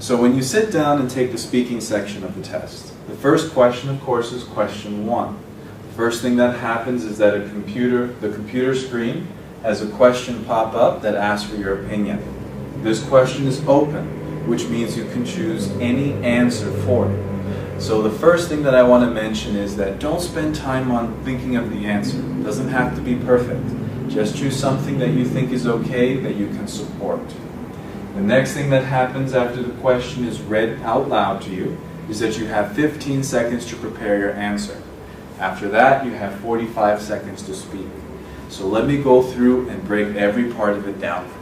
So when you sit down and take the speaking section of the test, the first question, of course, is question 1. The first thing that happens is that the computer screen has a question pop up that asks for your opinion. This question is open, which means you can choose any answer for it. So the first thing that I want to mention is that don't spend time on thinking of the answer. It doesn't have to be perfect. Just choose something that you think is okay, that you can support. The next thing that happens after the question is read out loud to you is that you have 15 seconds to prepare your answer. After that, you have 45 seconds to speak. So let me go through and break every part of it down for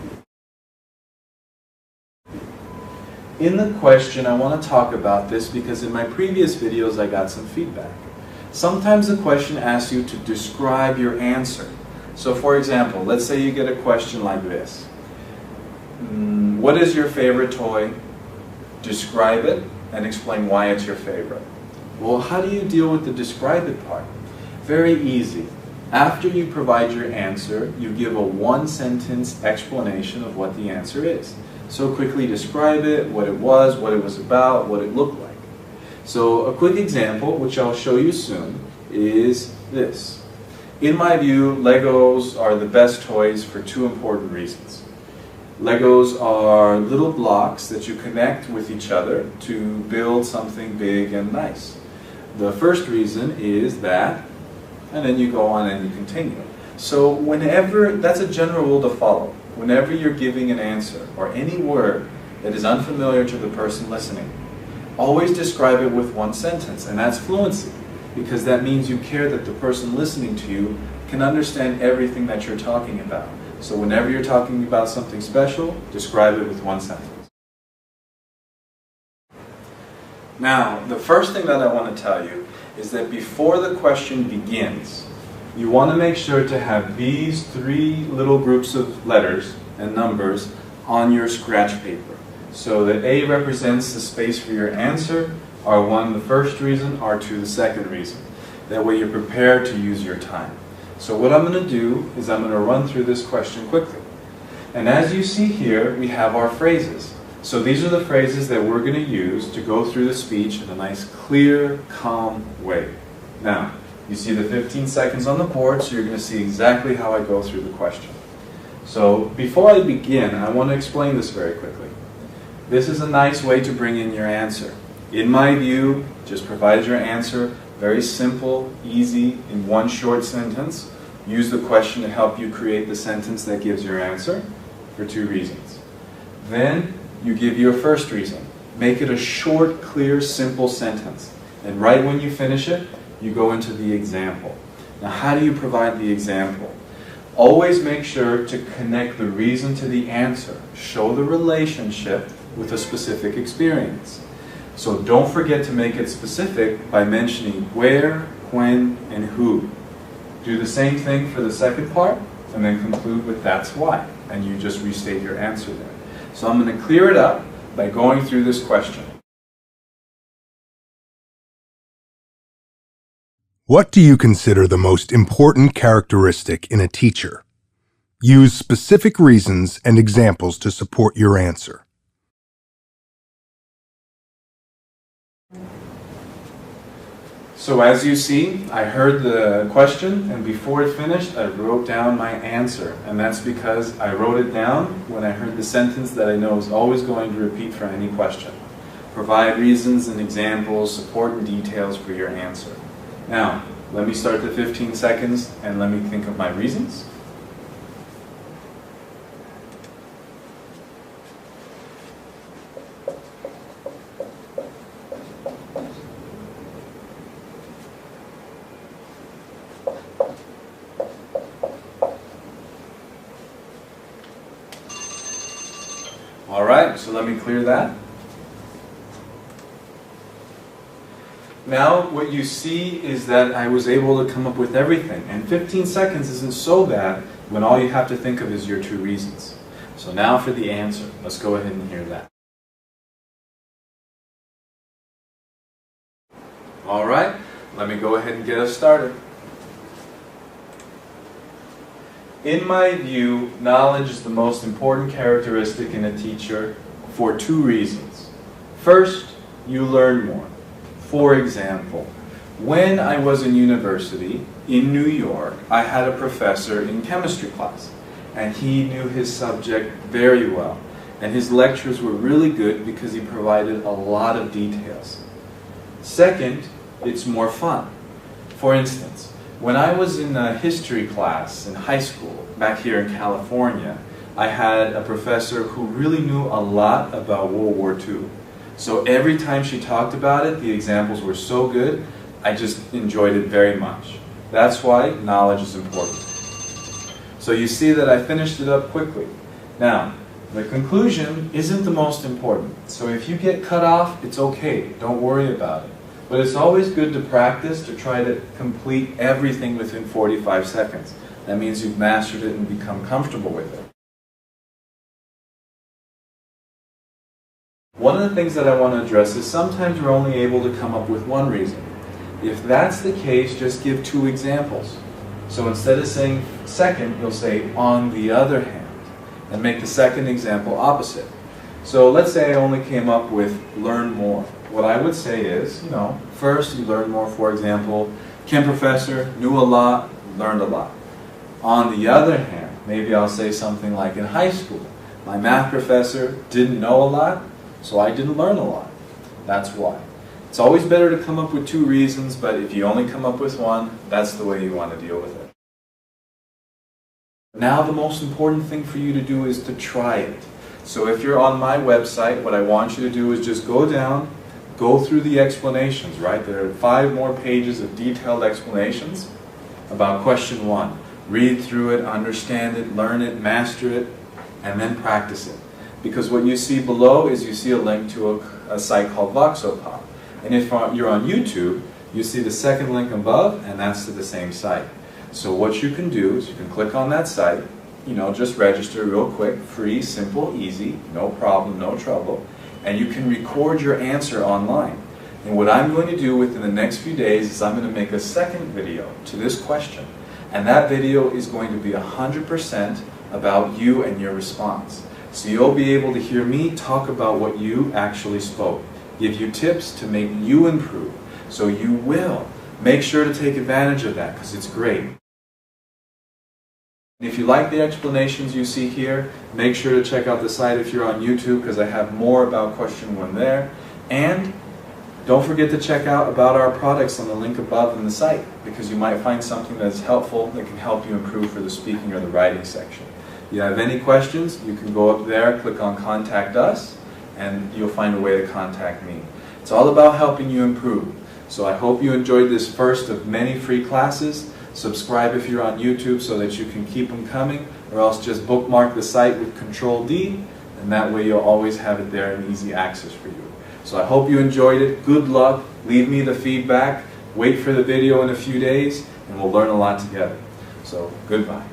you. In the question, I want to talk about this because in my previous videos I got some feedback. Sometimes the question asks you to describe your answer. So for example, let's say you get a question like this. What is your favorite toy? Describe it and explain why it's your favorite. Well, how do you deal with the describe it part? Very easy. After you provide your answer, you give a one-sentence explanation of what the answer is. So quickly describe it, what it was about, what it looked like. So a quick example, which I'll show you soon, is this. In my view, Legos are the best toys for 2 important reasons. Legos are little blocks that you connect with each other to build something big and nice. The first reason is that, and then you go on and you continue. So whenever, that's a general rule to follow. Whenever you're giving an answer or any word that is unfamiliar to the person listening, always describe it with one sentence, and that's fluency, because that means you care that the person listening to you can understand everything that you're talking about. So whenever you're talking about something special, describe it with one sentence. Now, the first thing that I want to tell you is that before the question begins, you want to make sure to have these 3 little groups of letters and numbers on your scratch paper. So that A represents the space for your answer, R1 the first reason, R2 the second reason. That way you're prepared to use your time. So what I'm going to do is I'm going to run through this question quickly. And as you see here, we have our phrases. So these are the phrases that we're going to use to go through the speech in a nice, clear, calm way. Now, you see the 15 seconds on the board, so you're going to see exactly how I go through the question. So before I begin, I want to explain this very quickly. This is a nice way to bring in your answer. In my view, just provide your answer, very simple, easy, in one short sentence. Use the question to help you create the sentence that gives your answer for 2 reasons. Then you give your first reason. Make it a short, clear, simple sentence. And right when you finish it, you go into the example. Now, how do you provide the example? Always make sure to connect the reason to the answer. Show the relationship with a specific experience. So don't forget to make it specific by mentioning where, when, and who. Do the same thing for the second part, and then conclude with that's why. And you just restate your answer there. So I'm going to clear it up by going through this question. What do you consider the most important characteristic in a teacher? Use specific reasons and examples to support your answer. So as you see, I heard the question, and before it finished, I wrote down my answer. And that's because I wrote it down when I heard the sentence that I know is always going to repeat for any question. Provide reasons and examples, support and details for your answer. Now, let me start the 15 seconds and let me think of my reasons. All right, so let me clear that. Now what you see is that I was able to come up with everything, and 15 seconds isn't so bad when all you have to think of is your 2 reasons. So now for the answer. Let's go ahead and hear that. All right, let me go ahead and get us started. In my view, knowledge is the most important characteristic in a teacher for 2 reasons. First, you learn more. For example, when I was in university in New York, I had a professor in chemistry class, and he knew his subject very well. And his lectures were really good because he provided a lot of details. Second, it's more fun. For instance, when I was in a history class in high school, back here in California, I had a professor who really knew a lot about World War II. So every time she talked about it, the examples were so good, I just enjoyed it very much. That's why knowledge is important. So you see that I finished it up quickly. Now, the conclusion isn't the most important. So if you get cut off, it's okay. Don't worry about it. But it's always good to practice to try to complete everything within 45 seconds. That means you've mastered it and become comfortable with it. One of the things that I want to address is sometimes we're only able to come up with one reason. If that's the case, just give two examples. So instead of saying second, you'll say on the other hand, and make the second example opposite. So let's say I only came up with learn more. What I would say is, first you learn more. For example, Kim professor knew a lot, learned a lot. On the other hand, maybe I'll say something like in high school, my math professor didn't know a lot, so I didn't learn a lot. That's why. It's always better to come up with two reasons, but if you only come up with one, that's the way you want to deal with it. Now the most important thing for you to do is to try it. So if you're on my website, what I want you to do is just go down, go through the explanations, right? There are 5 more pages of detailed explanations about question 1. Read through it, understand it, learn it, master it, and then practice it. Because what you see below is you see a link to a site called Voxopop. And if you're on YouTube, you see the second link above, and that's to the same site. So what you can do is you can click on that site, just register real quick, free, simple, easy, no problem, no trouble, and you can record your answer online. And what I'm going to do within the next few days is I'm going to make a second video to this question. And that video is going to be 100% about you and your response. So you'll be able to hear me talk about what you actually spoke, give you tips to make you improve. So you will. Make sure to take advantage of that because it's great. If you like the explanations you see here, make sure to check out the site if you're on YouTube because I have more about question 1 there. And don't forget to check out about our products on the link above in the site because you might find something that's helpful that can help you improve for the speaking or the writing section. If you have any questions, you can go up there, click on Contact Us, and you'll find a way to contact me. It's all about helping you improve. So I hope you enjoyed this first of many free classes. Subscribe if you're on YouTube so that you can keep them coming, or else just bookmark the site with Control-D, and that way you'll always have it there in easy access for you. So I hope you enjoyed it. Good luck. Leave me the feedback. Wait for the video in a few days, and we'll learn a lot together. So goodbye.